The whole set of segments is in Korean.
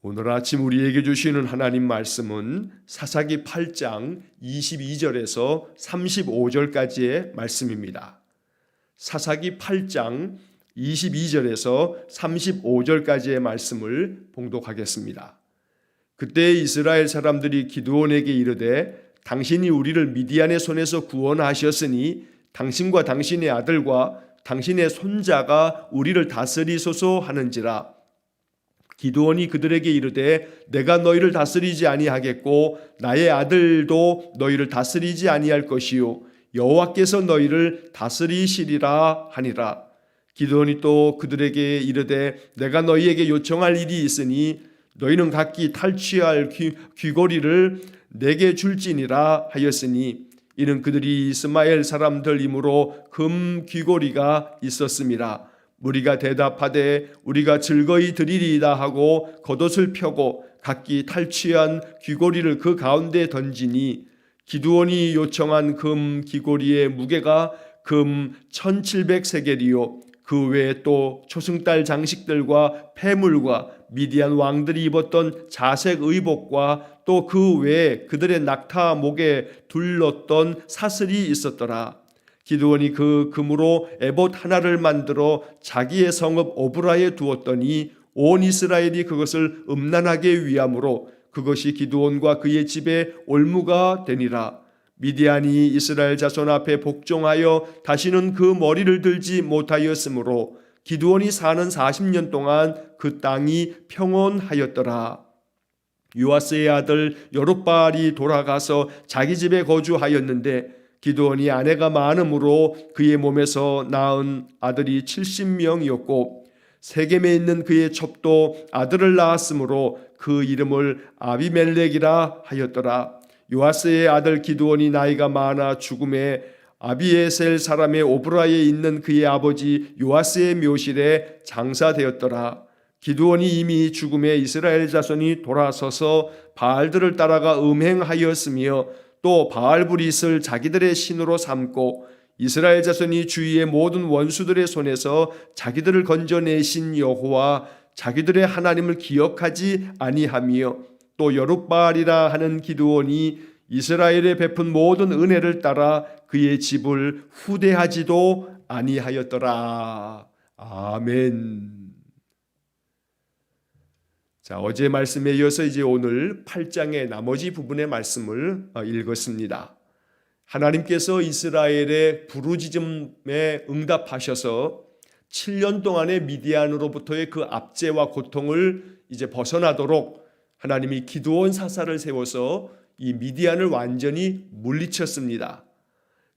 오늘 아침 우리에게 주시는 하나님 말씀은 사사기 8장 22절에서 35절까지의 말씀입니다. 사사기 8장 22절에서 35절까지의 말씀을 봉독하겠습니다. 그때 이스라엘 사람들이 기드온에게 이르되 당신이 우리를 미디안의 손에서 구원하셨으니 당신과 당신의 아들과 당신의 손자가 우리를 다스리소서 하는지라. 기드온이 그들에게 이르되 내가 너희를 다스리지 아니하겠고 나의 아들도 너희를 다스리지 아니할 것이요 여호와께서 너희를 다스리시리라 하니라. 기드온이 또 그들에게 이르되 내가 너희에게 요청할 일이 있으니 너희는 각기 탈취할 귀고리를 내게 줄지니라 하였으니 이는 그들이 이스마엘 사람들이므로 금 귀고리가 있었음이라. 무리가 대답하되 우리가 즐거이 드리리이다 하고 겉옷을 펴고 각기 탈취한 귀고리를 그 가운데 던지니 기드온이 요청한 금 귀고리의 무게가 금 1700세겔이요 그 외에 또 초승달 장식들과 폐물과 미디안 왕들이 입었던 자색 의복과 또 그 외에 그들의 낙타 목에 둘렀던 사슬이 있었더라. 기드온이 그 금으로 에봇 하나를 만들어 자기의 성읍 오브라에 두었더니 온 이스라엘이 그것을 음란하게 위함으로 그것이 기드온과 그의 집에 올무가 되니라. 미디안이 이스라엘 자손 앞에 복종하여 다시는 그 머리를 들지 못하였으므로 기드온이 사는 40년 동안 그 땅이 평온하였더라. 요아스의 아들 여룹바알이 돌아가서 자기 집에 거주하였는데 기드온이 아내가 많음으로 그의 몸에서 낳은 아들이 70명이었고 세겜에 있는 그의 첩도 아들을 낳았으므로 그 이름을 아비멜렉이라 하였더라. 요아스의 아들 기드온이 나이가 많아 죽음에 아비에셀 사람의 오브라에 있는 그의 아버지 요아스의 묘실에 장사되었더라. 기드온이 이미 죽음에 이스라엘 자손이 돌아서서 바알들을 따라가 음행하였으며 또 바알브릿을 자기들의 신으로 삼고 이스라엘 자손이 주위의 모든 원수들의 손에서 자기들을 건져내신 여호와 자기들의 하나님을 기억하지 아니하며 또 여룹바알이라 하는 기드온이 이스라엘에 베푼 모든 은혜를 따라 그의 집을 후대하지도 아니하였더라. 아멘. 자, 어제 말씀에 이어서 이제 오늘 8장의 나머지 부분의 말씀을 읽었습니다. 하나님께서 이스라엘의 부르짖음에 응답하셔서 7년 동안의 미디안으로부터의 그 압제와 고통을 이제 벗어나도록 하나님이 기드온 사사를 세워서 이 미디안을 완전히 물리쳤습니다.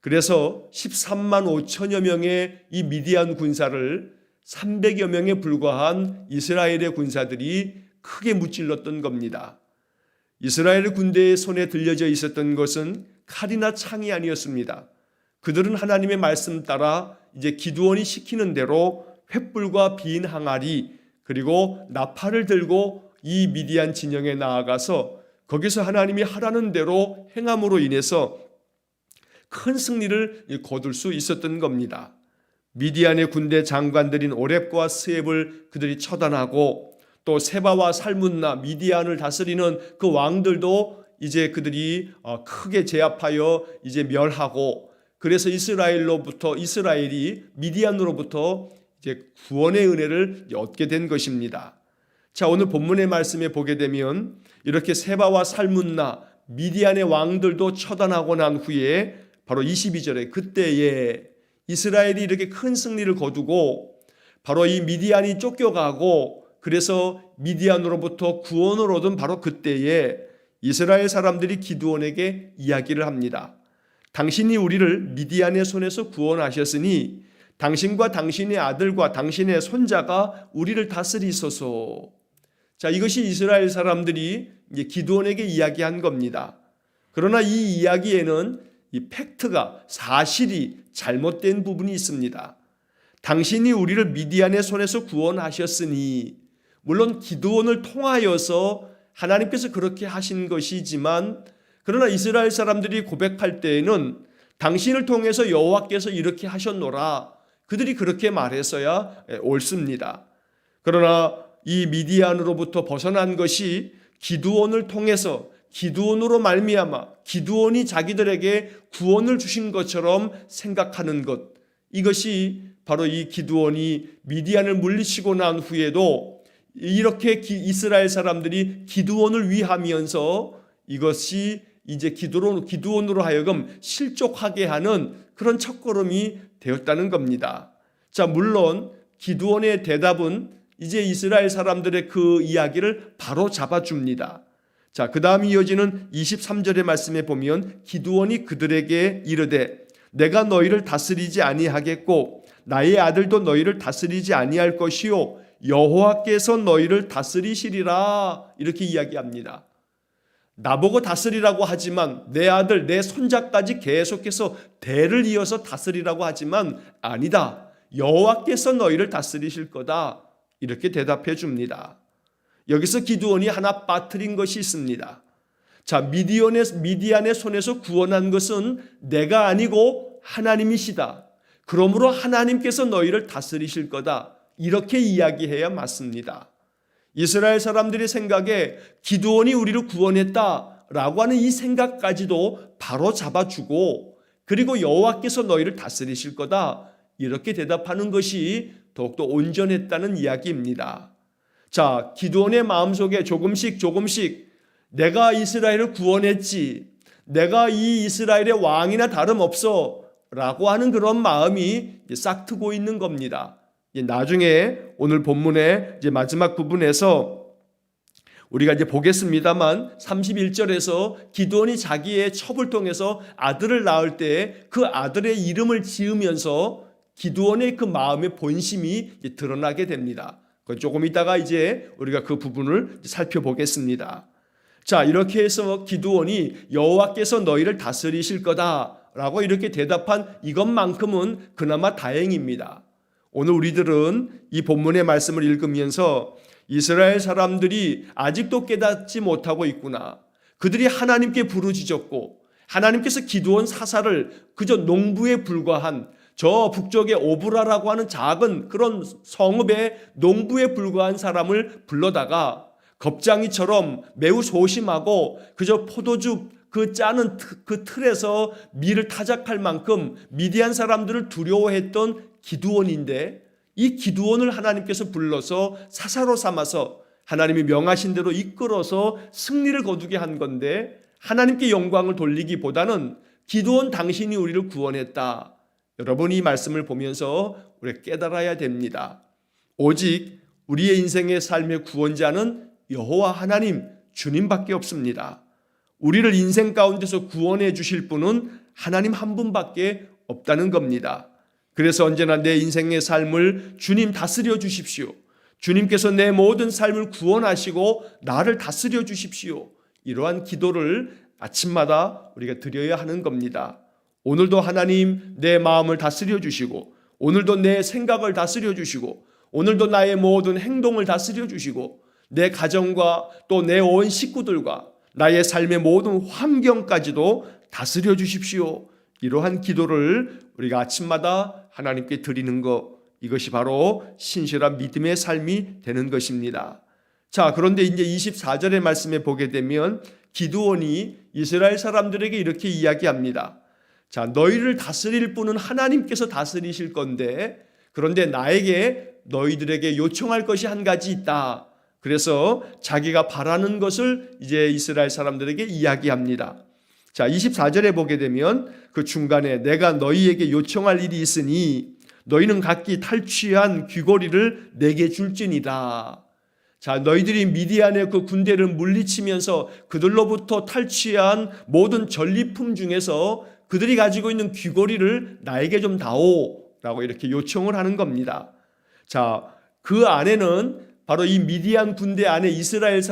그래서 13만 5천여 명의 이 미디안 군사를 300여 명에 불과한 이스라엘의 군사들이 크게 무찔렀던 겁니다. 이스라엘 군대의 손에 들려져 있었던 것은 칼이나 창이 아니었습니다. 그들은 하나님의 말씀 따라 이제 기드온이 시키는 대로 횃불과 빈 항아리 그리고 나팔을 들고 이 미디안 진영에 나아가서 거기서 하나님이 하라는 대로 행함으로 인해서 큰 승리를 거둘 수 있었던 겁니다. 미디안의 군대 장관들인 오렙과 스앱을 그들이 처단하고 또 세바와 살문나 미디안을 다스리는 그 왕들도 이제 그들이 크게 제압하여 이제 멸하고 그래서 이스라엘이 미디안으로부터 이제 구원의 은혜를 얻게 된 것입니다. 자, 오늘 본문의 말씀에 보게 되면 이렇게 세바와 살문나 미디안의 왕들도 처단하고 난 후에 바로 22절에 그때에 이스라엘이 이렇게 큰 승리를 거두고 바로 이 미디안이 쫓겨가고 그래서 미디안으로부터 구원을 얻은 바로 그때에 이스라엘 사람들이 기드온에게 이야기를 합니다. 당신이 우리를 미디안의 손에서 구원하셨으니 당신과 당신의 아들과 당신의 손자가 우리를 다스리소서. 자, 이것이 이스라엘 사람들이 이제 기드온에게 이야기한 겁니다. 그러나 이 이야기에는 이 팩트가 사실이 잘못된 부분이 있습니다. 당신이 우리를 미디안의 손에서 구원하셨으니 물론 기드온을 통하여서 하나님께서 그렇게 하신 것이지만 그러나 이스라엘 사람들이 고백할 때에는 당신을 통해서 여호와께서 이렇게 하셨노라 그들이 그렇게 말했어야 옳습니다. 그러나 이 미디안으로부터 벗어난 것이 기드온을 통해서 기드온으로 말미암아 기드온이 자기들에게 구원을 주신 것처럼 생각하는 것, 이것이 바로 이 기드온이 미디안을 물리치고 난 후에도 이렇게 이스라엘 사람들이 기드온을 위하면서 이것이 이제 기드온으로 하여금 실족하게 하는 그런 첫걸음이 되었다는 겁니다. 자, 물론 기드온의 대답은 이제 이스라엘 사람들의 그 이야기를 바로 잡아줍니다. 자, 그 다음 이어지는 23절의 말씀에 보면 기드온이 그들에게 이르되 내가 너희를 다스리지 아니하겠고 나의 아들도 너희를 다스리지 아니할 것이요 여호와께서 너희를 다스리시리라, 이렇게 이야기합니다. 나보고 다스리라고 하지만 내 아들 내 손자까지 계속해서 대를 이어서 다스리라고 하지만 아니다, 여호와께서 너희를 다스리실 거다, 이렇게 대답해 줍니다. 여기서 기드온이 하나 빠뜨린 것이 있습니다. 자, 미디안의 손에서 구원한 것은 내가 아니고 하나님이시다. 그러므로 하나님께서 너희를 다스리실 거다, 이렇게 이야기해야 맞습니다. 이스라엘 사람들의 생각에 기드온이 우리를 구원했다라고 하는 이 생각까지도 바로 잡아주고, 그리고 여호와께서 너희를 다스리실 거다, 이렇게 대답하는 것이 더욱더 온전했다는 이야기입니다. 자, 기드온의 마음속에 조금씩 내가 이스라엘을 구원했지, 내가 이 이스라엘의 왕이나 다름없어 라고 하는 그런 마음이 싹트고 있는 겁니다. 나중에 오늘 본문의 이제 마지막 부분에서 우리가 이제 보겠습니다만 31절에서 기드온이 자기의 첩을 통해서 아들을 낳을 때 그 아들의 이름을 지으면서 기드온의 그 마음의 본심이 드러나게 됩니다. 조금 이따가 이제 우리가 그 부분을 살펴보겠습니다. 자, 이렇게 해서 기드온이 여호와께서 너희를 다스리실 거다라고 이렇게 대답한 이것만큼은 그나마 다행입니다. 오늘 우리들은 이 본문의 말씀을 읽으면서 이스라엘 사람들이 아직도 깨닫지 못하고 있구나, 그들이 하나님께 부르짖었고 하나님께서 기드온 사사를 그저 농부에 불과한 저 북쪽의 오브라라고 하는 작은 그런 성읍의 농부에 불과한 사람을 불러다가 겁장이처럼 매우 소심하고 그저 포도주 그 짜는 그 틀에서 밀을 타작할 만큼 미디안 사람들을 두려워했던 기드온인데, 이 기드온을 하나님께서 불러서 사사로 삼아서 하나님이 명하신 대로 이끌어서 승리를 거두게 한 건데, 하나님께 영광을 돌리기보다는 기드온 당신이 우리를 구원했다. 여러분, 이 말씀을 보면서 우리가 깨달아야 됩니다. 오직 우리의 인생의 삶의 구원자는 여호와 하나님 주님밖에 없습니다. 우리를 인생 가운데서 구원해 주실 분은 하나님 한 분밖에 없다는 겁니다. 그래서 언제나 내 인생의 삶을 주님 다스려 주십시오, 주님께서 내 모든 삶을 구원하시고 나를 다스려 주십시오, 이러한 기도를 아침마다 우리가 드려야 하는 겁니다. 오늘도 하나님 내 마음을 다스려 주시고, 오늘도 내 생각을 다스려 주시고, 오늘도 나의 모든 행동을 다스려 주시고, 내 가정과 또 내 온 식구들과 나의 삶의 모든 환경까지도 다스려 주십시오. 이러한 기도를 우리가 아침마다 하나님께 드리는 것, 이것이 바로 신실한 믿음의 삶이 되는 것입니다. 자, 그런데 이제 24절의 말씀에 보게 되면 기드온이 이스라엘 사람들에게 이렇게 이야기합니다. 자, 너희를 다스릴 분은 하나님께서 다스리실 건데, 그런데 나에게 너희들에게 요청할 것이 한 가지 있다. 그래서 자기가 바라는 것을 이제 이스라엘 사람들에게 이야기합니다. 자, 24절에 보게 되면 그 중간에 내가 너희에게 요청할 일이 있으니 너희는 각기 탈취한 귀고리를 내게 줄지니라. 자, 너희들이 미디안의 그 군대를 물리치면서 그들로부터 탈취한 모든 전리품 중에서 그들이 가지고 있는 귀고리를 나에게 좀 다오라고 이렇게 요청을 하는 겁니다. 자, 그 안에는 바로 이 미디안 군대 안에 이스마엘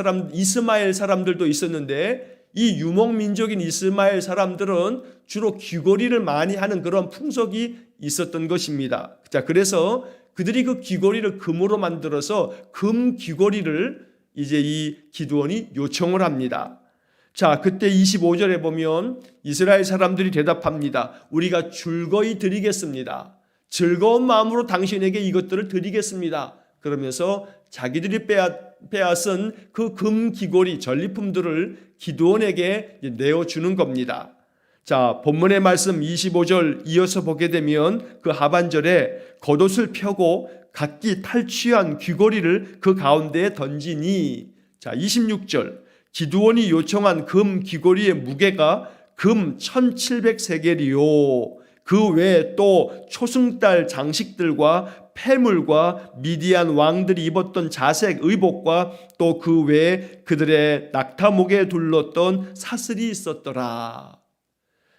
사람들도 있었는데, 이 유목민족인 이스마엘 사람들은 주로 귀고리를 많이 하는 그런 풍속이 있었던 것입니다. 자, 그래서 그들이 그 귀고리를 금으로 만들어서 금 귀고리를 이제 이 기드온이 요청을 합니다. 자, 그때 25절에 보면 이스라엘 사람들이 대답합니다. 우리가 즐거이 드리겠습니다. 즐거운 마음으로 당신에게 이것들을 드리겠습니다. 그러면서 자기들이 빼앗은 그 금 귀고리 전리품들을 기드온에게 내어주는 겁니다. 자, 본문의 말씀 25절 이어서 보게 되면 그 하반절에 겉옷을 펴고 각기 탈취한 귀고리를 그 가운데에 던지니, 자 26절 기드온이 요청한 금 귀고리의 무게가 금 1700세겔이요 그 외에 또 초승달 장식들과 폐물과 미디안 왕들이 입었던 자색 의복과 또 그 외에 그들의 낙타목에 둘렀던 사슬이 있었더라.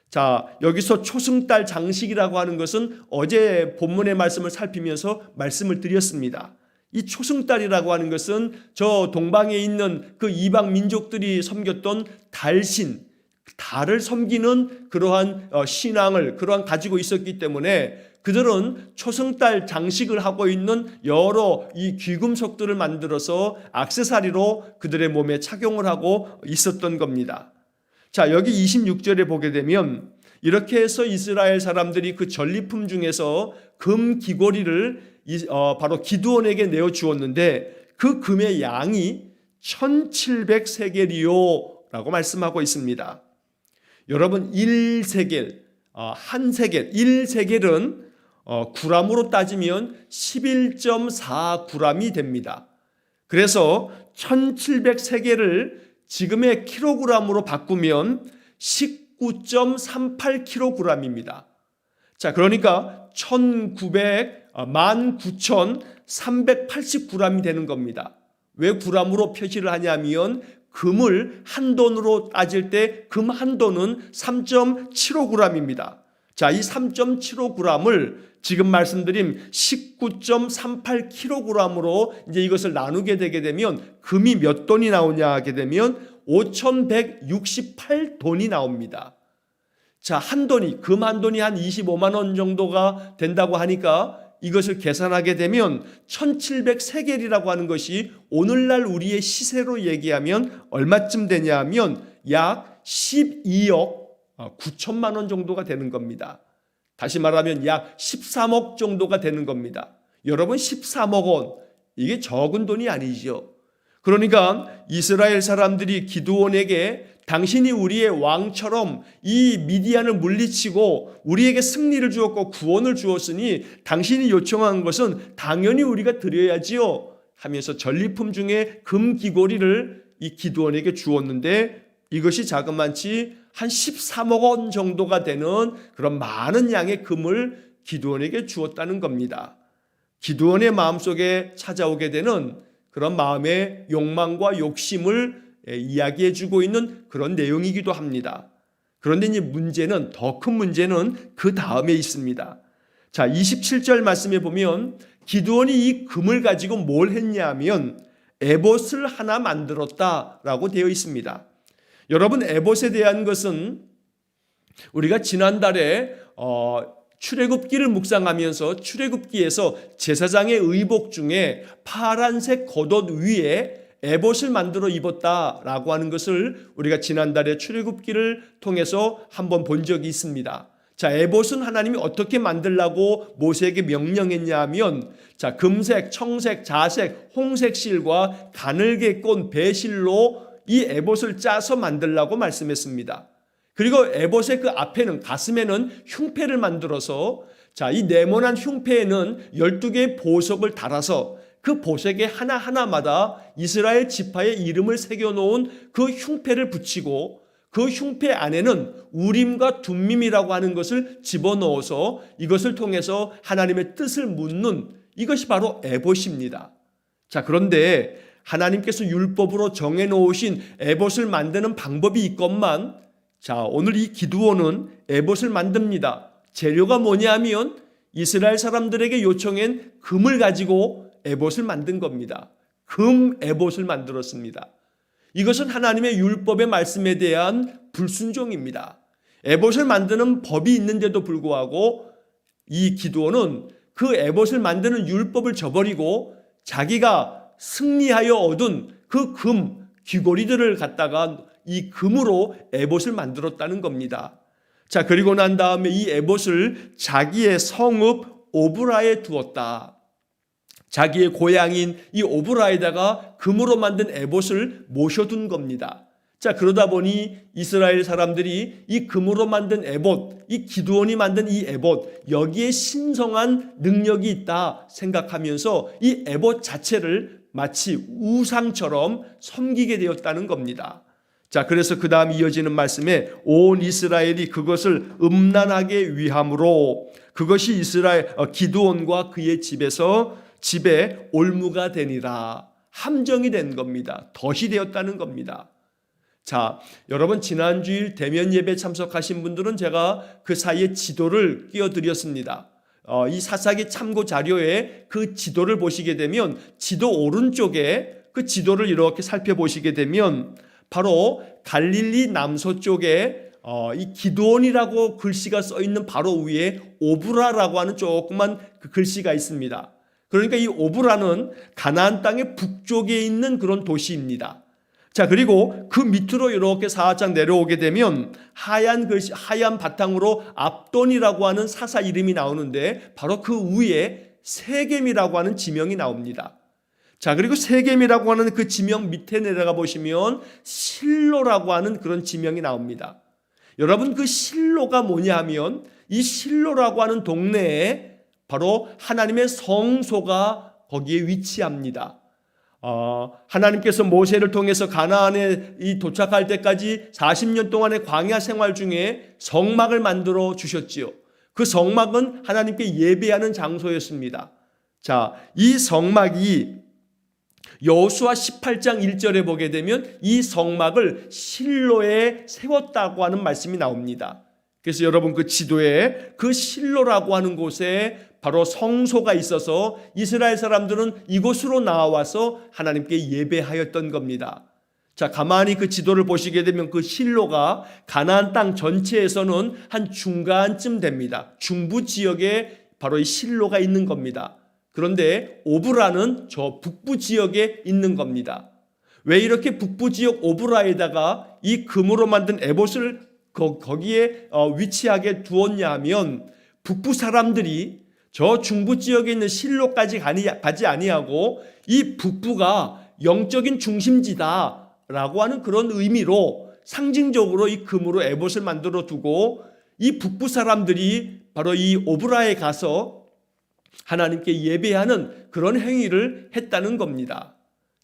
자, 여기서 초승달 장식이라고 하는 것은 어제 본문의 말씀을 살피면서 말씀을 드렸습니다. 이 초승달이라고 하는 것은 저 동방에 있는 그 이방 민족들이 섬겼던 달신, 달을 섬기는 그러한 신앙을 가지고 있었기 때문에 그들은 초승달 장식을 하고 있는 여러 이 귀금속들을 만들어서 액세서리로 그들의 몸에 착용을 하고 있었던 겁니다. 자, 여기 26절에 보게 되면 이렇게 해서 이스라엘 사람들이 그 전리품 중에서 금 귀고리를 바로 기드온에게 내어주었는데 그 금의 양이 1700세겔이요 라고 말씀하고 있습니다. 여러분 1세겔, 한 세겔, 1세겔은 구람으로 따지면 11.4구람이 됩니다. 그래서 1700세겔을 지금의 킬로그램으로 바꾸면 19.38kg입니다. 자, 그러니까 19,380g이 되는 겁니다. 왜 g으로 표시를 하냐면 금을 한 돈으로 따질 때 금 한 돈은 3.75g입니다. 자, 이 3.75g을 지금 말씀드린 19.38kg으로 이제 이것을 나누게 되게 되면 금이 몇 돈이 나오냐 하게 되면 5,168돈이 나옵니다. 자, 한 돈이, 금 한 돈이 한 25만 원 정도가 된다고 하니까 이것을 계산하게 되면 1700세겔이라고 하는 것이 오늘날 우리의 시세로 얘기하면 얼마쯤 되냐 하면 약 12억 9천만 원 정도가 되는 겁니다. 다시 말하면 약 13억 정도가 되는 겁니다. 여러분 13억 원, 이게 적은 돈이 아니죠. 그러니까 이스라엘 사람들이 기드온에게 당신이 우리의 왕처럼 이 미디안을 물리치고 우리에게 승리를 주었고 구원을 주었으니 당신이 요청한 것은 당연히 우리가 드려야지요 하면서 전리품 중에 금 귀고리를 이 기드온에게 주었는데 이것이 자그마치 한 13억 원 정도가 되는 그런 많은 양의 금을 기드온에게 주었다는 겁니다. 기드온의 마음속에 찾아오게 되는 그런 마음의 욕망과 욕심을 이야기해 주고 있는 그런 내용이기도 합니다. 그런데 이 문제는, 더 큰 문제는 그 다음에 있습니다. 자, 27절 말씀에 보면 기드온이 이 금을 가지고 뭘 했냐 하면 에봇을 하나 만들었다라고 되어 있습니다. 여러분, 에봇에 대한 것은 우리가 지난달에 출애굽기를 묵상하면서 출애굽기에서 제사장의 의복 중에 파란색 겉옷 위에 에봇을 만들어 입었다라고 하는 것을 우리가 지난달에 출애굽기를 통해서 한번 본 적이 있습니다. 자, 에봇은 하나님이 어떻게 만들라고 모세에게 명령했냐 하면 자, 금색, 청색, 자색, 홍색 실과 가늘게 꼰 배실로 이 에봇을 짜서 만들라고 말씀했습니다. 그리고 에봇의 그 앞에는, 가슴에는 흉패를 만들어서 자, 이 네모난 흉패에는 12개의 보석을 달아서 그 보석의 하나하나마다 이스라엘 지파의 이름을 새겨놓은 그 흉패를 붙이고 그 흉패 안에는 우림과 둠밈이라고 하는 것을 집어넣어서 이것을 통해서 하나님의 뜻을 묻는, 이것이 바로 에봇입니다. 자, 그런데 하나님께서 율법으로 정해놓으신 에봇을 만드는 방법이 있건만 자, 오늘 이 기드온은 에봇을 만듭니다. 재료가 뭐냐면 이스라엘 사람들에게 요청한 금을 가지고 에봇을 만든 겁니다. 금 에봇을 만들었습니다. 이것은 하나님의 율법의 말씀에 대한 불순종입니다. 에봇을 만드는 법이 있는데도 불구하고 이 기드온은 그 에봇을 만드는 율법을 저버리고 자기가 승리하여 얻은 그 금 귀고리들을 갖다가 이 금으로 에봇을 만들었다는 겁니다. 자, 그리고 난 다음에 이 에봇을 자기의 성읍 오브라에 두었다. 자기의 고향인 이 오브라에다가 금으로 만든 에봇을 모셔둔 겁니다. 자, 그러다 보니 이스라엘 사람들이 이 금으로 만든 에봇, 이 기드온이 만든 이 에봇, 여기에 신성한 능력이 있다 생각하면서 이 에봇 자체를 마치 우상처럼 섬기게 되었다는 겁니다. 자, 그래서 그 다음 이어지는 말씀에 온 이스라엘이 그것을 음란하게 위함으로 그것이 기드온과 그의 집에 올무가 되니라. 함정이 된 겁니다. 덫이 되었다는 겁니다. 자, 여러분 지난주일 대면 예배 참석하신 분들은 제가 그 사이에 지도를 띄워드렸습니다. 이 사사기 참고 자료에 그 지도를 보시게 되면 지도 오른쪽에 그 지도를 이렇게 살펴보시게 되면 바로 갈릴리 남서쪽에 이 기드온이라고 글씨가 써 있는 바로 위에 오브라라고 하는 조그만 그 글씨가 있습니다. 그러니까 이 오브라는 가나안 땅의 북쪽에 있는 그런 도시입니다. 자, 그리고 그 밑으로 이렇게 살짝 내려오게 되면 하얀 글씨, 하얀 바탕으로 압돈이라고 하는 사사 이름이 나오는데 바로 그 위에 세겜이라고 하는 지명이 나옵니다. 자, 그리고 세겜이라고 하는 그 지명 밑에 내려가 보시면 실로라고 하는 그런 지명이 나옵니다. 여러분 그 실로가 뭐냐 하면 이 실로라고 하는 동네에 바로 하나님의 성소가 거기에 위치합니다. 하나님께서 모세를 통해서 가나안에 도착할 때까지 40년 동안의 광야 생활 중에 성막을 만들어 주셨지요. 그 성막은 하나님께 예배하는 장소였습니다. 자, 이 성막이 여호수아 18장 1절에 보게 되면 이 성막을 실로에 세웠다고 하는 말씀이 나옵니다. 그래서 여러분 그 지도에 그 실로라고 하는 곳에 바로 성소가 있어서 이스라엘 사람들은 이곳으로 나와서 하나님께 예배하였던 겁니다. 자, 가만히 그 지도를 보시게 되면 그 실로가 가나안 땅 전체에서는 한 중간쯤 됩니다. 중부 지역에 바로 이 실로가 있는 겁니다. 그런데 오브라는 저 북부 지역에 있는 겁니다. 왜 이렇게 북부 지역 오브라에다가 이 금으로 만든 에봇을 거기에 위치하게 두었냐 하면 북부 사람들이 저 중부 지역에 있는 실로까지 가지 아니하고 이 북부가 영적인 중심지다라고 하는 그런 의미로 상징적으로 이 금으로 에봇을 만들어 두고 이 북부 사람들이 바로 이 오브라에 가서 하나님께 예배하는 그런 행위를 했다는 겁니다.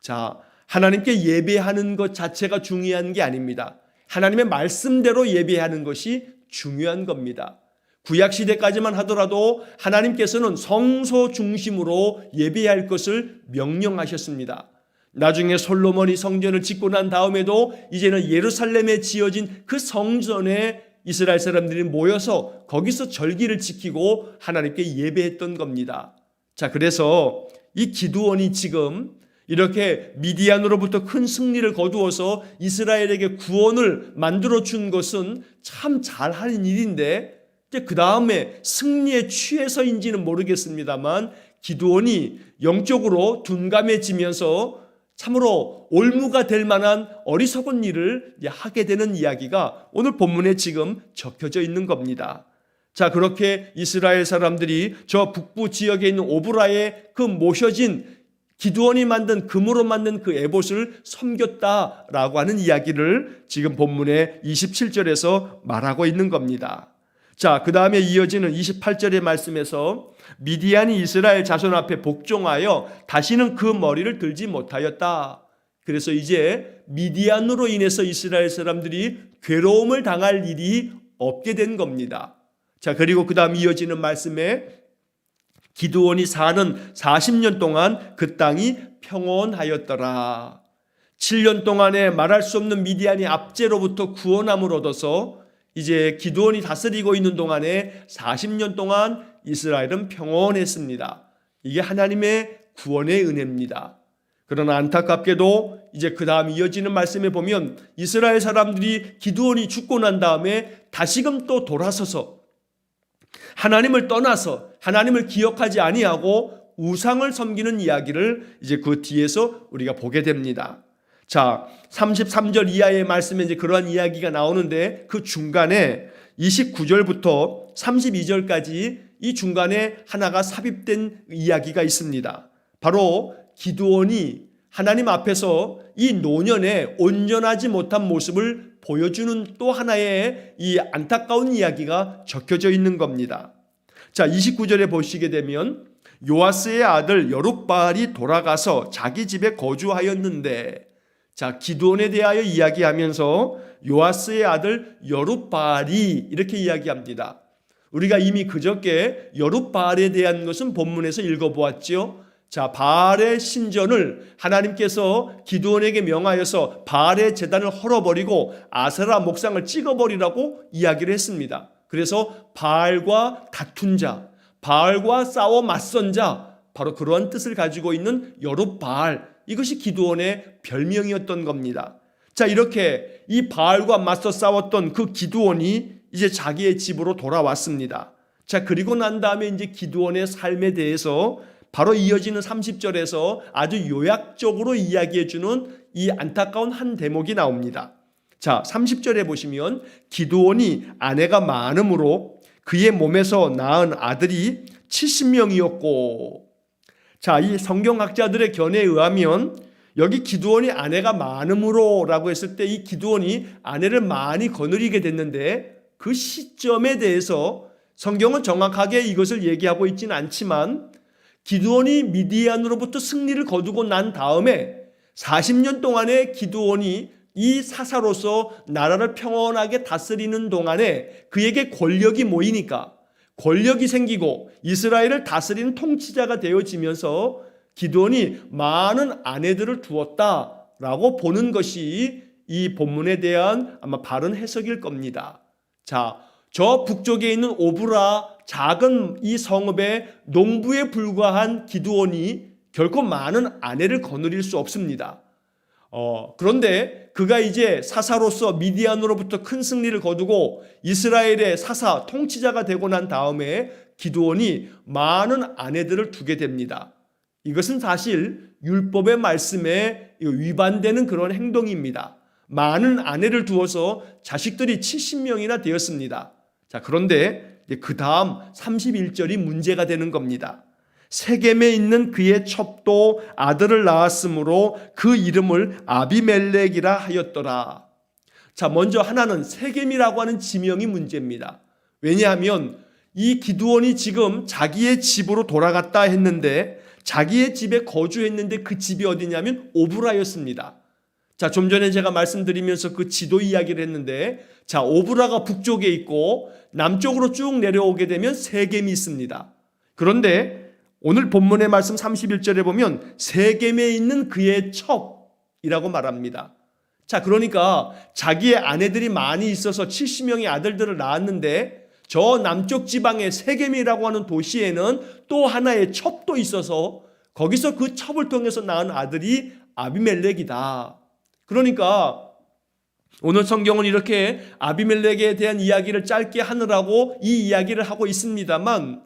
자, 하나님께 예배하는 것 자체가 중요한 게 아닙니다. 하나님의 말씀대로 예배하는 것이 중요한 겁니다. 구약시대까지만 하더라도 하나님께서는 성소 중심으로 예배할 것을 명령하셨습니다. 나중에 솔로몬이 성전을 짓고 난 다음에도 이제는 예루살렘에 지어진 그 성전에 이스라엘 사람들이 모여서 거기서 절기를 지키고 하나님께 예배했던 겁니다. 자, 그래서 이 기드온이 지금 이렇게 미디안으로부터 큰 승리를 거두어서 이스라엘에게 구원을 만들어 준 것은 참 잘하는 일인데 그 다음에 승리에 취해서인지는 모르겠습니다만 기드온이 영적으로 둔감해지면서 참으로 올무가 될 만한 어리석은 일을 하게 되는 이야기가 오늘 본문에 지금 적혀져 있는 겁니다. 자, 그렇게 이스라엘 사람들이 저 북부 지역에 있는 오브라에 그 모셔진 기드온이 만든 금으로 만든 그 에봇을 섬겼다라고 하는 이야기를 지금 본문의 27절에서 말하고 있는 겁니다. 자, 그 다음에 이어지는 28절의 말씀에서 미디안이 이스라엘 자손 앞에 복종하여 다시는 그 머리를 들지 못하였다. 그래서 이제 미디안으로 인해서 이스라엘 사람들이 괴로움을 당할 일이 없게 된 겁니다. 자, 그리고 그 다음 이어지는 말씀에 기드온이 사는 40년 동안 그 땅이 평온하였더라. 7년 동안에 말할 수 없는 미디안이 압제로부터 구원함을 얻어서 이제 기드온이 다스리고 있는 동안에 40년 동안 이스라엘은 평온했습니다. 이게 하나님의 구원의 은혜입니다. 그러나 안타깝게도 이제 그 다음 이어지는 말씀에 보면 이스라엘 사람들이 기드온이 죽고 난 다음에 다시금 또 돌아서서 하나님을 떠나서 하나님을 기억하지 아니하고 우상을 섬기는 이야기를 이제 그 뒤에서 우리가 보게 됩니다. 자, 33절 이하의 말씀에 이제 그러한 이야기가 나오는데 그 중간에 29절부터 32절까지 이 중간에 하나가 삽입된 이야기가 있습니다. 바로 기드온이 하나님 앞에서 이 노년의 온전하지 못한 모습을 보여주는 또 하나의 이 안타까운 이야기가 적혀져 있는 겁니다. 자, 29절에 보시게 되면 요아스의 아들 여룹바알이 돌아가서 자기 집에 거주하였는데, 자, 기드온에 대하여 이야기하면서 요아스의 아들 여룹바알이 이렇게 이야기합니다. 우리가 이미 그저께 여룹바알에 대한 것은 본문에서 읽어보았죠. 자, 바알의 신전을 하나님께서 기드온에게 명하여서 바알의 제단을 헐어버리고 아세라 목상을 찍어버리라고 이야기를 했습니다. 그래서 바알과 다툰 자, 바알과 싸워 맞선 자, 바로 그러한 뜻을 가지고 있는 여룹바알, 이것이 기드온의 별명이었던 겁니다. 자, 이렇게 이 바알과 맞서 싸웠던 그 기드온이 이제 자기의 집으로 돌아왔습니다. 자, 그리고 난 다음에 이제 기드온의 삶에 대해서 바로 이어지는 30절에서 아주 요약적으로 이야기해주는 이 안타까운 한 대목이 나옵니다. 자, 30절에 보시면 기드온이 아내가 많음으로 그의 몸에서 낳은 아들이 70명이었고, 자, 이 성경학자들의 견해에 의하면 여기 기드온이 아내가 많음으로 라고 했을 때 이 기드온이 아내를 많이 거느리게 됐는데, 그 시점에 대해서 성경은 정확하게 이것을 얘기하고 있지는 않지만 기드온이 미디안으로부터 승리를 거두고 난 다음에 40년 동안의 기드온이 이 사사로서 나라를 평온하게 다스리는 동안에 그에게 권력이 모이니까, 권력이 생기고 이스라엘을 다스리는 통치자가 되어지면서 기드온이 많은 아내들을 두었다라고 보는 것이 이 본문에 대한 아마 바른 해석일 겁니다. 자, 저 북쪽에 있는 오브라 작은 이 성읍의 농부에 불과한 기드온이 결코 많은 아내를 거느릴 수 없습니다. 그런데 그가 이제 사사로서 미디안으로부터 큰 승리를 거두고 이스라엘의 사사 통치자가 되고 난 다음에 기드온이 많은 아내들을 두게 됩니다. 이것은 사실 율법의 말씀에 위반되는 그런 행동입니다. 많은 아내를 두어서 자식들이 70명이나 되었습니다. 자, 그런데 그 다음 31절이 문제가 되는 겁니다. 세겜에 있는 그의 첩도 아들을 낳았으므로 그 이름을 아비멜렉이라 하였더라. 자, 먼저 하나는 세겜이라고 하는 지명이 문제입니다. 왜냐하면 이 기드온이 지금 자기의 집으로 돌아갔다 했는데, 자기의 집에 거주했는데 그 집이 어디냐면 오브라였습니다. 자, 좀 전에 제가 말씀드리면서 그 지도 이야기를 했는데, 자, 오브라가 북쪽에 있고 남쪽으로 쭉 내려오게 되면 세겜이 있습니다. 그런데 오늘 본문의 말씀 31절에 보면 세겜에 있는 그의 첩이라고 말합니다. 자, 그러니까 자기의 아내들이 많이 있어서 70명의 아들들을 낳았는데 저 남쪽 지방의 세겜이라고 하는 도시에는 또 하나의 첩도 있어서 거기서 그 첩을 통해서 낳은 아들이 아비멜렉이다. 그러니까 오늘 성경은 이렇게 아비멜렉에 대한 이야기를 짧게 하느라고 이 이야기를 하고 있습니다만,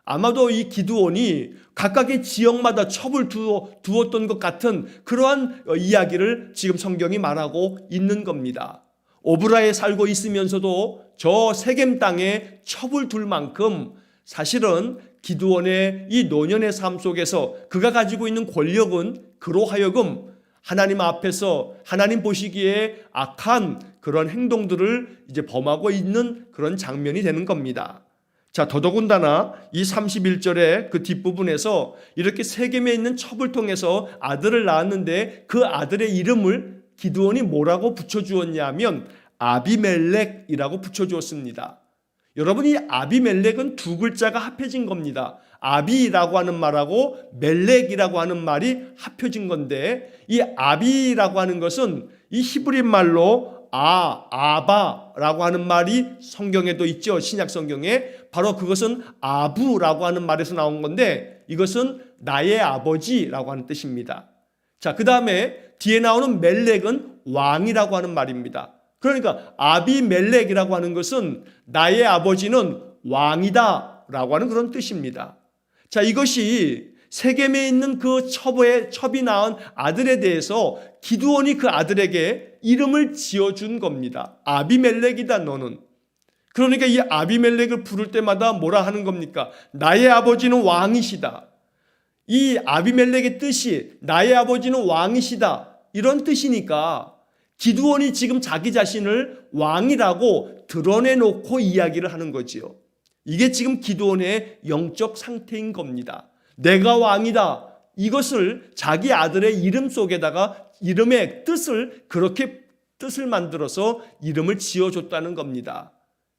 아마도 이 기드온이 각각의 지역마다 첩을 두었던 것 같은 그러한 이야기를 지금 성경이 말하고 있는 겁니다. 오브라에 살고 있으면서도 저 세겜 땅에 첩을 둘 만큼 사실은 기드온의 이 노년의 삶 속에서 그가 가지고 있는 권력은 그로 하여금 하나님 앞에서 하나님 보시기에 악한 그런 행동들을 이제 범하고 있는 그런 장면이 되는 겁니다. 자, 더더군다나 이 31절의 그 뒷부분에서 이렇게 세겜에 있는 첩을 통해서 아들을 낳았는데 그 아들의 이름을 기드온이 뭐라고 붙여주었냐면 아비멜렉이라고 붙여주었습니다. 여러분, 이 아비멜렉은 두 글자가 합해진 겁니다. 아비라고 하는 말하고 멜렉이라고 하는 말이 합해진 건데, 이 아비라고 하는 것은 이 히브리 말로 아바라고 하는 말이 성경에도 있죠. 신약 성경에. 바로 그것은 아부라고 하는 말에서 나온 건데, 이것은 나의 아버지라고 하는 뜻입니다. 자, 그 다음에 뒤에 나오는 멜렉은 왕이라고 하는 말입니다. 그러니까 아비멜렉이라고 하는 것은 나의 아버지는 왕이다 라고 하는 그런 뜻입니다. 자, 이것이 세겜에 있는 그 첩이 낳은 아들에 대해서 기드온이 그 아들에게 이름을 지어준 겁니다. 아비멜렉이다 너는. 그러니까 이 아비멜렉을 부를 때마다 뭐라 하는 겁니까? 나의 아버지는 왕이시다. 이 아비멜렉의 뜻이 나의 아버지는 왕이시다 이런 뜻이니까 기드온이 지금 자기 자신을 왕이라고 드러내놓고 이야기를 하는 거지요. 이게 지금 기드온의 영적 상태인 겁니다. 내가 왕이다. 이것을 자기 아들의 이름 속에다가 이름의 뜻을 그렇게 뜻을 만들어서 이름을 지어줬다는 겁니다.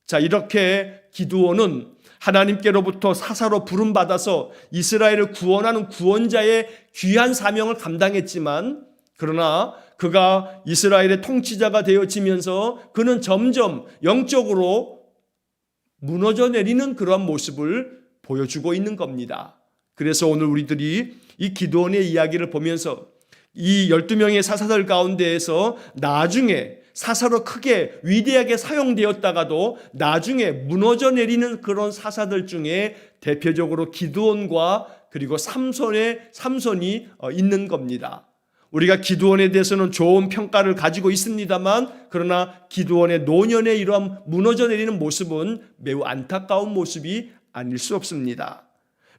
자, 이렇게 기드온은 하나님께로부터 사사로 부름받아서 이스라엘을 구원하는 구원자의 귀한 사명을 감당했지만 그러나 그가 이스라엘의 통치자가 되어지면서 그는 점점 영적으로 무너져 내리는 그러한 모습을 보여주고 있는 겁니다. 그래서 오늘 우리들이 이 기드온의 이야기를 보면서 이 12명의 사사들 가운데에서 나중에 사사로 크게 위대하게 사용되었다가도 나중에 무너져 내리는 그런 사사들 중에 대표적으로 기드온과 그리고 삼손이 있는 겁니다. 우리가 기드온에 대해서는 좋은 평가를 가지고 있습니다만 그러나 기드온의 노년의 이러한 무너져 내리는 모습은 매우 안타까운 모습이 아닐 수 없습니다.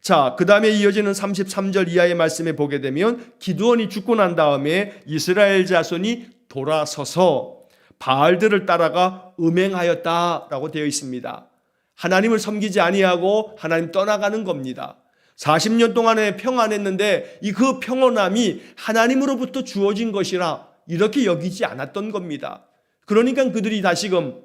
자, 그 다음에 이어지는 33절 이하의 말씀에 보게 되면 기드온이 죽고 난 다음에 이스라엘 자손이 돌아서서 바알들을 따라가 음행하였다라고 되어 있습니다. 하나님을 섬기지 아니하고 하나님 떠나가는 겁니다. 40년 동안에 평안했는데 그 평온함이 하나님으로부터 주어진 것이라 이렇게 여기지 않았던 겁니다. 그러니까 그들이 다시금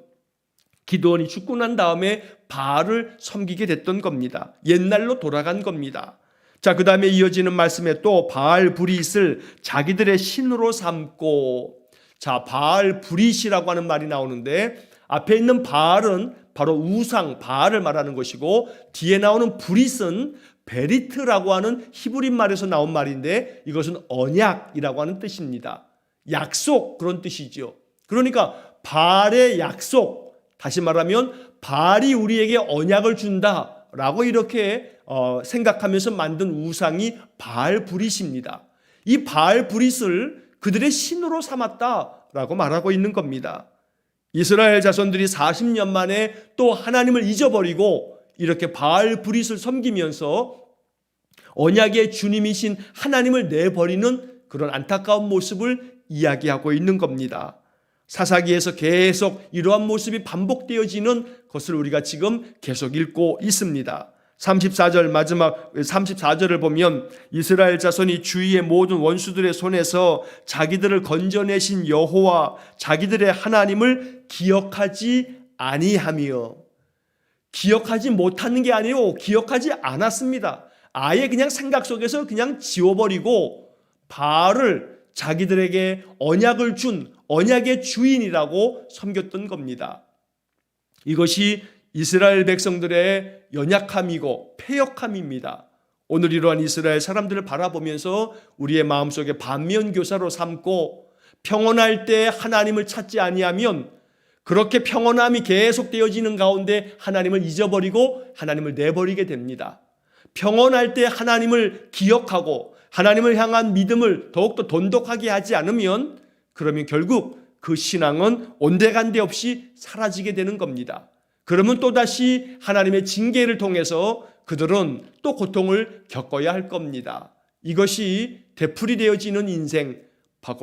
기드온이 죽고 난 다음에 바알을 섬기게 됐던 겁니다. 옛날로 돌아간 겁니다. 자, 그 다음에 이어지는 말씀에 또 바알 브릿을 자기들의 신으로 삼고, 자, 바알 브릿이라고 하는 말이 나오는데 앞에 있는 바알은 바로 우상 바알을 말하는 것이고 뒤에 나오는 브릿은 베리트라고 하는 히브리 말에서 나온 말인데 이것은 언약이라고 하는 뜻입니다. 약속 그런 뜻이죠. 그러니까 바알의 약속, 다시 말하면 바알이 우리에게 언약을 준다라고 이렇게 생각하면서 만든 우상이 바알 브릿입니다. 이 바알 브릿을 그들의 신으로 삼았다라고 말하고 있는 겁니다. 이스라엘 자손들이 40년 만에 또 하나님을 잊어버리고 이렇게 바알 브릿을 섬기면서 언약의 주님이신 하나님을 내버리는 그런 안타까운 모습을 이야기하고 있는 겁니다. 사사기에서 계속 이러한 모습이 반복되어지는 것을 우리가 지금 계속 읽고 있습니다. 34절 마지막 34절을 보면 이스라엘 자손이 주위의 모든 원수들의 손에서 자기들을 건져내신 여호와 자기들의 하나님을 기억하지 아니하며, 기억하지 못하는 게 아니고 기억하지 않았습니다. 아예 그냥 생각 속에서 그냥 지워버리고 바알을 자기들에게 언약을 준 언약의 주인이라고 섬겼던 겁니다. 이것이 이스라엘 백성들의 연약함이고 패역함입니다. 오늘 이러한 이스라엘 사람들을 바라보면서 우리의 마음속에 반면교사로 삼고 평온할 때 하나님을 찾지 아니하면 그렇게 평온함이 계속되어지는 가운데 하나님을 잊어버리고 하나님을 내버리게 됩니다. 평온할 때 하나님을 기억하고 하나님을 향한 믿음을 더욱더 돈독하게 하지 않으면 그러면 결국 그 신앙은 온데간데 없이 사라지게 되는 겁니다. 그러면 또다시 하나님의 징계를 통해서 그들은 또 고통을 겪어야 할 겁니다. 이것이 되풀이 되어지는 인생,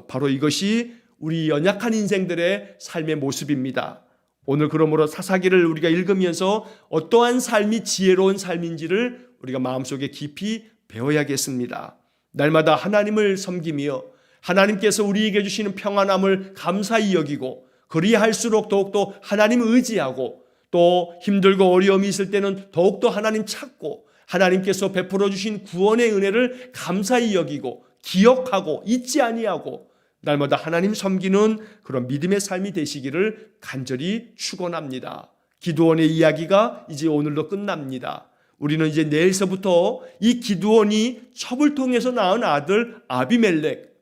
바로 이것이 우리 연약한 인생들의 삶의 모습입니다. 오늘 그러므로 사사기를 우리가 읽으면서 어떠한 삶이 지혜로운 삶인지를 우리가 마음속에 깊이 배워야겠습니다. 날마다 하나님을 섬기며 하나님께서 우리에게 주시는 평안함을 감사히 여기고 그리할수록 더욱더 하나님을 의지하고 또 힘들고 어려움이 있을 때는 더욱더 하나님 찾고 하나님께서 베풀어 주신 구원의 은혜를 감사히 여기고 기억하고 잊지 아니하고 날마다 하나님 섬기는 그런 믿음의 삶이 되시기를 간절히 축원합니다. 기드온의 이야기가 이제 오늘로 끝납니다. 우리는 이제 내일서부터 이 기드온이 첩을 통해서 낳은 아들 아비멜렉,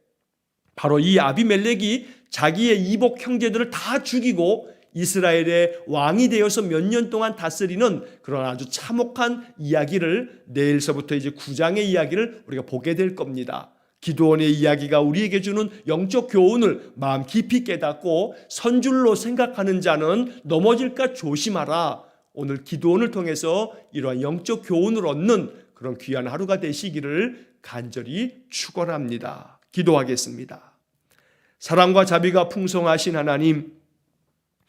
바로 이 아비멜렉이 자기의 이복 형제들을 다 죽이고 이스라엘의 왕이 되어서 몇 년 동안 다스리는 그런 아주 참혹한 이야기를 내일서부터 이제 9장의 이야기를 우리가 보게 될 겁니다. 기드온의 이야기가 우리에게 주는 영적 교훈을 마음 깊이 깨닫고 선줄로 생각하는 자는 넘어질까 조심하라. 오늘 기드온을 통해서 이러한 영적 교훈을 얻는 그런 귀한 하루가 되시기를 간절히 축원합니다. 기도하겠습니다. 사랑과 자비가 풍성하신 하나님,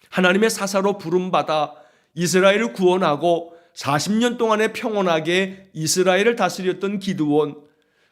하나님의 사사로 부름받아 이스라엘을 구원하고 40년 동안에 평온하게 이스라엘을 다스렸던 기드온,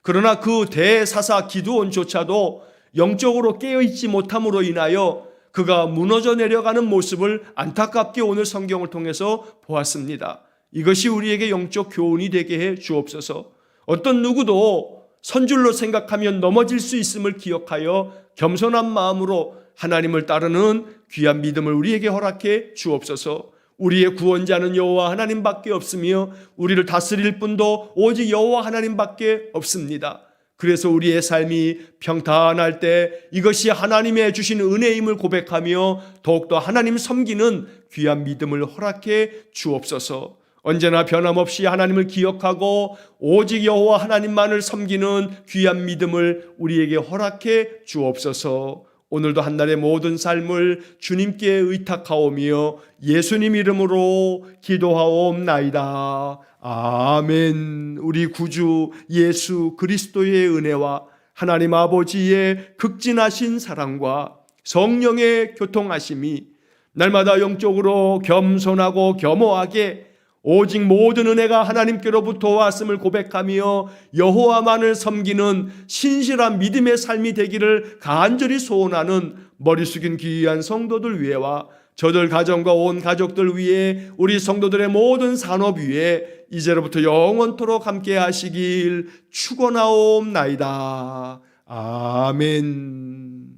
그러나 그 대사사 기드온조차도 영적으로 깨어있지 못함으로 인하여 그가 무너져 내려가는 모습을 안타깝게 오늘 성경을 통해서 보았습니다. 이것이 우리에게 영적 교훈이 되게 해 주옵소서. 어떤 누구도 선줄로 생각하면 넘어질 수 있음을 기억하여 겸손한 마음으로 하나님을 따르는 귀한 믿음을 우리에게 허락해 주옵소서. 우리의 구원자는 여호와 하나님밖에 없으며 우리를 다스릴 분도 오직 여호와 하나님밖에 없습니다. 그래서 우리의 삶이 평탄할 때 이것이 하나님의 주신 은혜임을 고백하며 더욱더 하나님 섬기는 귀한 믿음을 허락해 주옵소서. 언제나 변함없이 하나님을 기억하고 오직 여호와 하나님만을 섬기는 귀한 믿음을 우리에게 허락해 주옵소서. 오늘도 한날의 모든 삶을 주님께 의탁하오며 예수님 이름으로 기도하옵나이다. 아멘. 우리 구주 예수 그리스도의 은혜와 하나님 아버지의 극진하신 사랑과 성령의 교통하심이 날마다 영적으로 겸손하고 겸허하게 오직 모든 은혜가 하나님께로부터 왔음을 고백하며 여호와만을 섬기는 신실한 믿음의 삶이 되기를 간절히 소원하는 머리 숙인 귀한 성도들 위에와 저들 가정과 온 가족들 위에 우리 성도들의 모든 산업 위에 이제로부터 영원토록 함께 하시길 축원하옵나이다. 아멘.